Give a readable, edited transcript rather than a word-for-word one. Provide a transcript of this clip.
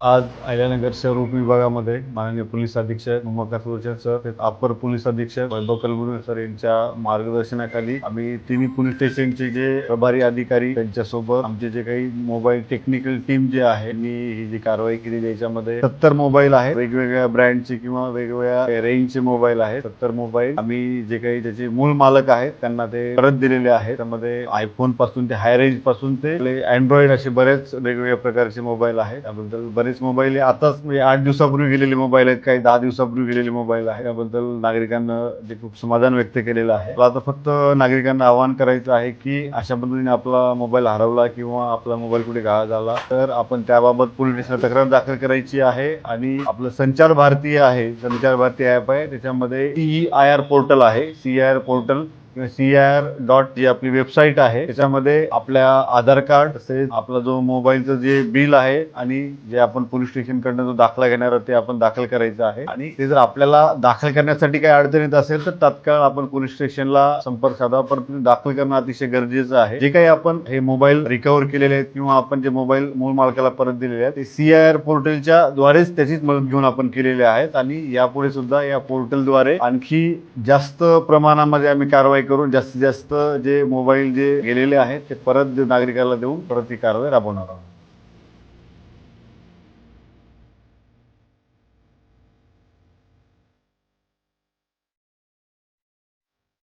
आज अहिल्यानगर शहर उपविभागामध्ये माननीय पोलीस अधीक्षक उमाकांत सुरचर सर, अपर पोलीस अधीक्षक वैभव कलगुणे सर यांच्या मार्गदर्शनाखाली आम्ही तिन्ही पोलीस स्टेशनचे जे प्रभारी अधिकारी त्यांच्यासोबत आमचे जे काही मोबाईल टेक्निकल टीम जे आहे त्यांनी ही जी कारवाई केली याच्यामध्ये 70 मोबाईल आहेत, वेगवेगळ्या ब्रँडचे किंवा वेगवेगळ्या रेंजचे मोबाईल आहेत. 70 मोबाईल आम्ही जे काही त्याचे मूळ मालक आहेत त्यांना ते परत दिलेले आहेत. त्यामध्ये आयफोन पासून ते हाय रेंज पासून ते अँड्रॉइड असे बरेच वेगवेगळ्या प्रकारचे मोबाईल आहेत. त्याबद्दल बरेच मोबाईल आताच म्हणजे 8 दिवसापूर्वी गेलेले मोबाईल आहेत, काही 10 दिवसापूर्वी गेलेले मोबाईल आहेत. त्याबद्दल नागरिकांना जे खूप समाधान व्यक्त केलेलं आहे. आता फक्त नागरिकांना आवाहन करायचं आहे की अशा पद्धतीने आपला मोबाईल हरवला किंवा आपला मोबाईल कुठे गहाळ झाला तर आपण त्याबाबत पोलीस स्टेशनला तक्रार दाखल करायची आहे. आणि आपलं संचार भारती आहे, संचार भारती ऍप आहे, त्याच्यामध्ये CIR पोर्टल आहे. CIR पोर्टल किंवा CIR जी आपली वेबसाईट आहे त्याच्यामध्ये आपल्या आधार कार्ड तसेच आपला जो मोबाईलचं जे बिल आहे आणि जे आपण पोलीस स्टेशन कडनं जो दाखला घेणार ते आपण दाखल करायचं आहे. आणि ते जर आपल्याला दाखल करण्यासाठी काही अडचण येत असेल तर तात्काळ आपण पोलीस स्टेशनला संपर्क साधा. परंतु दाखल करणं अतिशय गरजेचं आहे. जे काही आपण हे मोबाईल रिकव्हर केलेले आहेत किंवा आपण जे मोबाईल मूळ मालकाला परत दिलेले आहेत ते CIR पोर्टलच्या द्वारेच त्याचीच मदत घेऊन आपण केलेले आहेत. आणि यापुढे सुद्धा या पोर्टलद्वारे आणखी जास्त प्रमाणामध्ये आम्ही कारवाई करून जास्तीत जास्त जे मोबाईल जे गेलेले आहेत ते परत नागरिकाला देऊन परत ही कारवाई राबवणार आहोत.